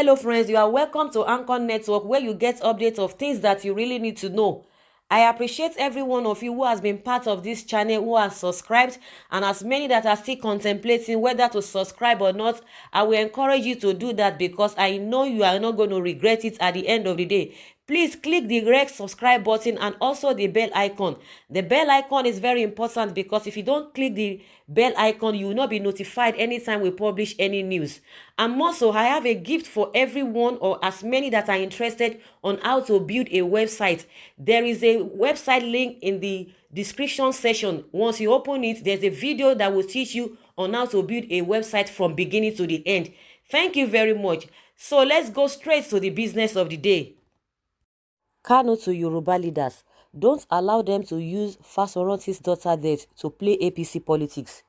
Hello friends, you are welcome to Anchor Network, where you get updates of things that you really need to know. I appreciate every one of you who has been part of this channel, who has subscribed, and as many that are still contemplating whether to subscribe or not. I will encourage you to do that because I know you are not going to regret it at the end of the day. Please click the red subscribe button and also the bell icon. The bell icon is very important because if you don't click the bell icon, you will not be notified anytime we publish any news. And also, I have a gift for everyone or as many that are interested on how to build a website. There is a website link in the description section. Once you open it, there's a video that will teach you on how to build a website from beginning to the end. Thank you very much. So let's go straight to the business of the day. Kanu to Yoruba leaders: don't allow them to use Fasoranti's daughter death to play APC politics.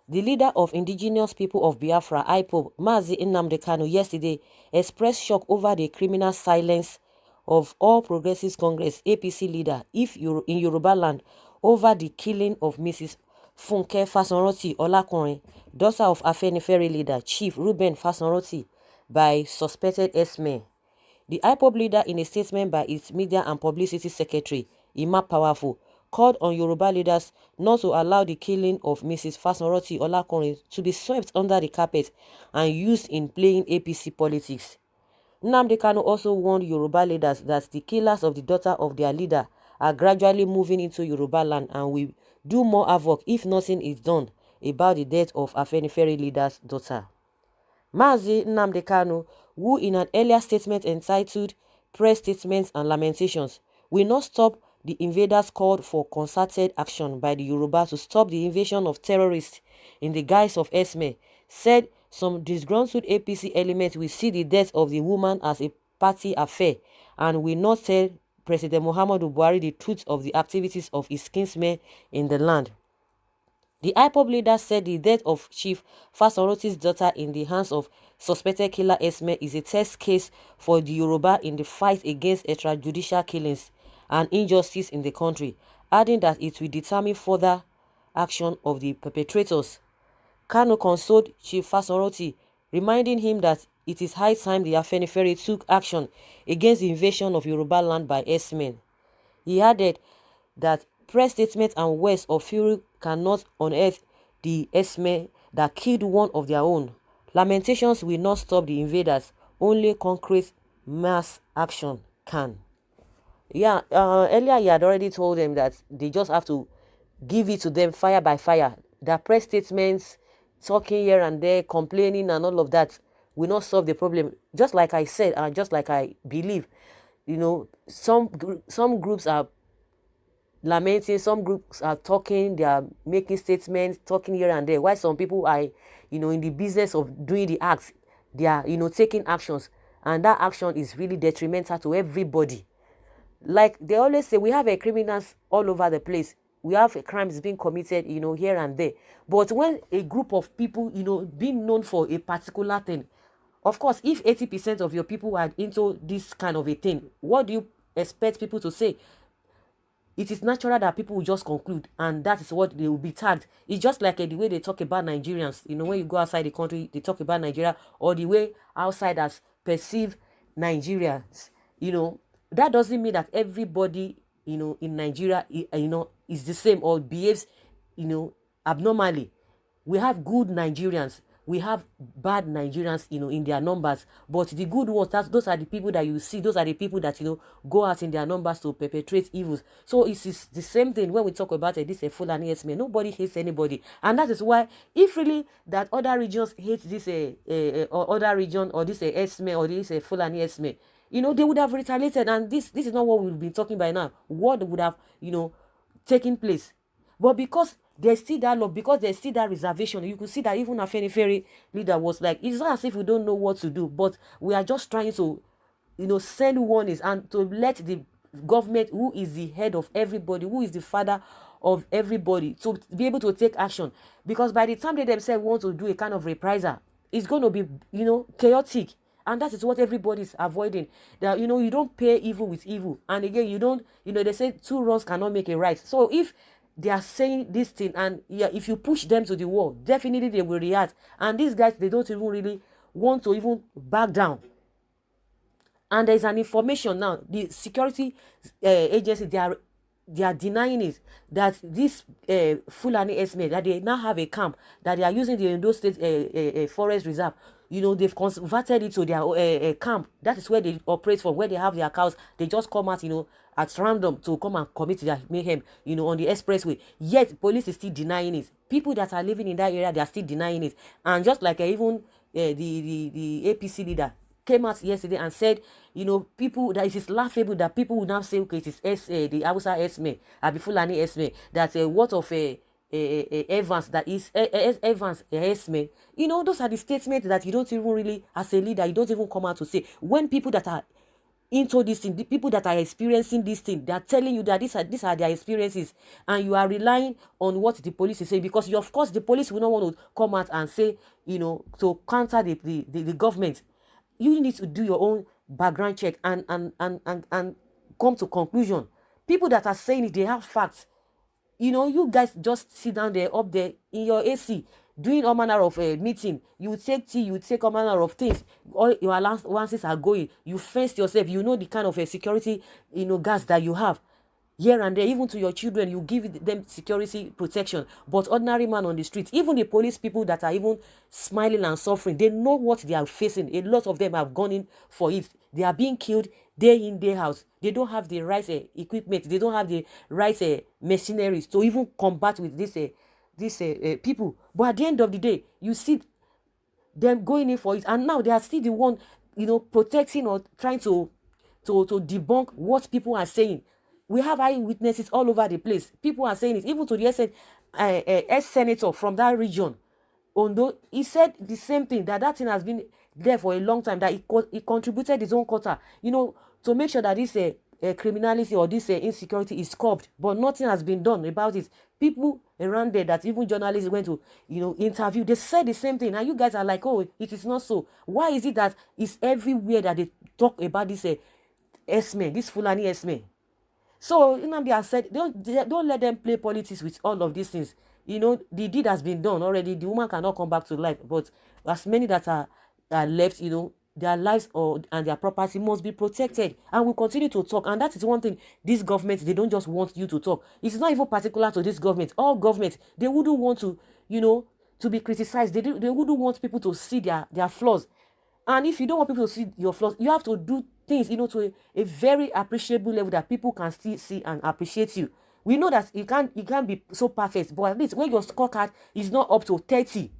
The leader of indigenous people of Biafra, IPOB, Mazi Nnamdi Kanu, yesterday expressed shock over the criminal silence of All Progressives Congress APC leader in Yoruba land over the killing of Mrs. Funke Fasoranti Olakunrin, daughter of Afenifere leader Chief Reuben Fasoranti, by suspected herdsmen. The IPOB leader, in a statement by its media and publicity secretary, Ima Powerful, called on Yoruba leaders not to allow the killing of Mrs. Fasoranti Olakunrin to be swept under the carpet and used in playing APC politics. Nnamdi Kanu also warned Yoruba leaders that the killers of the daughter of their leader are gradually moving into Yoruba land and will do more havoc if nothing is done about the death of Afenifere leader's daughter. Mazi Nnamdi Kanu, who in an earlier statement entitled Press Statements and Lamentations, will not stop the invaders, called for concerted action by the Yoruba to stop the invasion of terrorists in the guise of herdsmen, said some disgruntled APC elements will see the death of the woman as a party affair and will not tell President Muhammadu Buhari the truth of the activities of his kinsmen in the land. The IPOB leader said the death of Chief Fasoranti's daughter in the hands of suspected killer herdsmen is a test case for the Yoruba in the fight against extrajudicial killings and injustice in the country, adding that it will determine further action of the perpetrators. Kanu consoled Chief Fasoranti, reminding him that it is high time the Afenifere took action against the invasion of Yoruba land by herdsmen. He added that press statements and words of fury cannot unearth the herdsmen that killed one of their own. Lamentations will not stop the invaders. Only concrete mass action can. Earlier he had already told them that they just have to give it to them fire by fire. Their press statements, talking here and there, complaining and all of that will not solve the problem. Just like I said, and just like I believe, some groups are lamenting, some groups are talking, they are making statements, talking here and there, while some people are, in the business of doing the acts. They are, taking actions, and that action is really detrimental to everybody. Like they always say, we have criminals all over the place. We have crimes being committed, here and there. But when a group of people, being known for a particular thing, of course, if 80% of your people are into this kind of a thing, what do you expect people to say? It is natural that people will just conclude, and that is what they will be tagged. It's just like the way they talk about Nigerians. When you go outside the country, they talk about Nigeria, or the way outsiders perceive Nigerians. That doesn't mean that everybody, in Nigeria, is the same or behaves, abnormally. We have good Nigerians. We have bad Nigerians, in their numbers. But the good ones, those are the people that you see. Those are the people that, go out in their numbers to perpetrate evils. So it's the same thing when we talk about this Fulani herdsmen. Nobody hates anybody. And that is why, if really that other regions hate this or other region, or this herdsmen, or this Fulani herdsmen, they would have retaliated. And this is not what we've been talking by now. What would have, taken place. But because there's still that love, because there's still that reservation, you could see that even Afenifere leader was like, it's not as if we don't know what to do, but we are just trying to, send warnings and to let the government, who is the head of everybody, who is the father of everybody, to be able to take action. Because by the time they themselves want to do a kind of reprisal, it's going to be, chaotic. And that is what everybody is avoiding. That, you don't pay evil with evil. And again, you don't, they say two wrongs cannot make a right. So if they are saying this thing, and if you push them to the wall, definitely they will react. And these guys, they don't even really want to even back down. And there's an information now. The security agency, they are denying it, that this Fulani estimate that they now have a camp that they are using the Indo State Forest Reserve. They've converted it to their camp. That is where they operate from, where they have their cows. They just come out, at random to come and commit their mayhem, on the expressway. Yet police is still denying it. People that are living in that area, they are still denying it. And just like even the APC leader came out yesterday and said, people, that it is laughable that people will now say, okay, it is the Hausa Esme, Abi Fulani Esme, that what of Evans, that is Evans Esme. Those are the statements that you don't even really, as a leader, you don't even come out to say. When people that are into this thing, the people that are experiencing this thing, they are telling you that these are their experiences, and you are relying on what the police is saying, because of course the police will not want to come out and say, to counter the government. You need to do your own background check and come to conclusion. People that are saying it, they have facts. You guys just sit down there, up there in your AC, doing all manner of meeting. You take tea, you take all manner of things. All your allowances are going. You fenced yourself. You know the kind of security, gas that you have. Here and there, even to your children, you give them security protection. But ordinary man on the street, even the police people that are even smiling and suffering, they know what they are facing. A lot of them have gone in for it. They are being killed day in, day out. They don't have the right equipment. They don't have the right machineries to even combat with these people. But at the end of the day, you see them going in for it, and now they are still the one, protecting or trying to debunk what people are saying. We have eyewitnesses all over the place. People are saying it, even to the ex-senator from that region, Ondo. He said the same thing, that thing has been there for a long time, that he contributed his own quota, to make sure that this criminality or this insecurity is curbed, but nothing has been done about it. People around there that even journalists went to interview, they said the same thing, and you guys are like, oh, it is not so. Why is it that it's everywhere that they talk about this Esme, this Fulani Esme? So Nnamdi has said, don't let them play politics with all of these things. The deed has been done already. The woman cannot come back to life. But as many that are left, their lives and their property must be protected. And we'll continue to talk. And that is one thing, this government, they don't just want you to talk. It's not even particular to this government. All governments, they wouldn't want to, to be criticized. They wouldn't want people to see their flaws. And if you don't want people to see your flaws, you have to do things, to a very appreciable level that people can still see and appreciate you. We know that you can't be so perfect, but at least when your scorecard is not up to 30.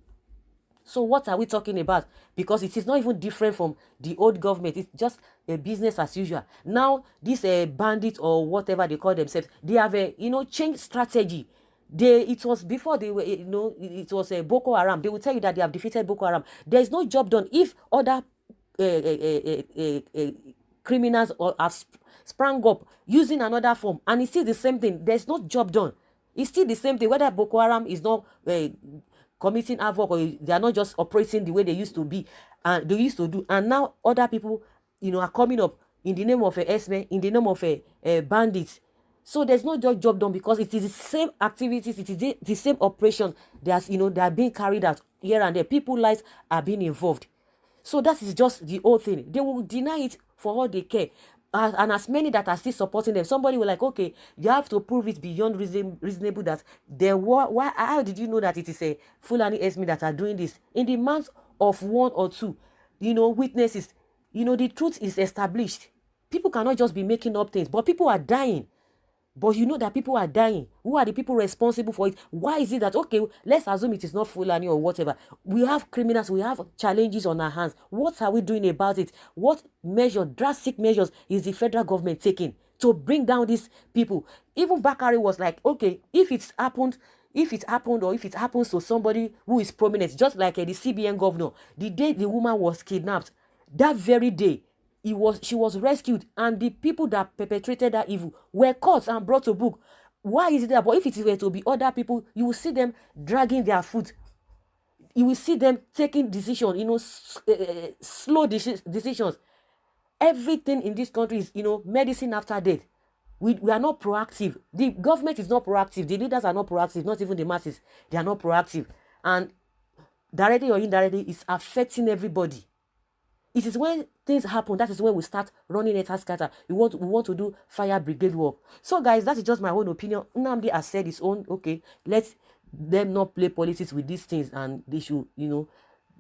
So what are we talking about? Because it is not even different from the old government. It's just a business as usual. Now, these bandits or whatever they call themselves, they have changed strategy. It was before they were, it was Boko Haram. They will tell you that they have defeated Boko Haram. There is no job done if other criminals have sprang up using another form, and it's still the same thing. There's no job done. It's still the same thing, whether Boko Haram is not committing havoc, or they are not just operating the way they used to be and they used to do. And now other people, are coming up in the name of Esme, in the name of bandits. So there's no job done, because it is the same activities, it is the same operation that they are being carried out here and there. People's lives are being involved. So that is just the whole thing. They will deny it for all they care. And as many that are still supporting them, somebody will like, okay, you have to prove it beyond reasonable that there were. How did you know that it is a Fulani Esme that are doing this? In the month of 1 or 2, witnesses, the truth is established. People cannot just be making up things, but people are dying. But you know that people are dying. Who are the people responsible for it? Why is it that, okay, let's assume it is not Fulani or whatever. We have criminals, we have challenges on our hands. What are we doing about it? What drastic measures is the federal government taking to bring down these people? Even Bakari was like, okay, if it happened or if it happens to somebody who is prominent, just like the CBN governor, the day the woman was kidnapped, that very day, she was rescued, and the people that perpetrated that evil were caught and brought to book. Why is it that? But if it were to be other people, you will see them dragging their foot. You will see them taking decisions, slow decisions. Everything in this country is, medicine after death. We are not proactive. The government is not proactive. The leaders are not proactive. Not even the masses. They are not proactive. And directly or indirectly, it's affecting everybody. It is when things happen, that is when we start running it scatter. We want to do fire brigade work. So guys, that is just my own opinion. Nnamdi has said his own. Okay, let them not play politics with these things, and they should,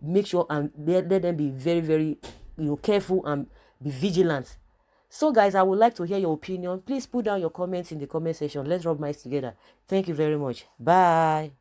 make sure and let them be very, very, careful and be vigilant. So guys, I would like to hear your opinion. Please put down your comments in the comment section. Let's rub minds together. Thank you very much. Bye.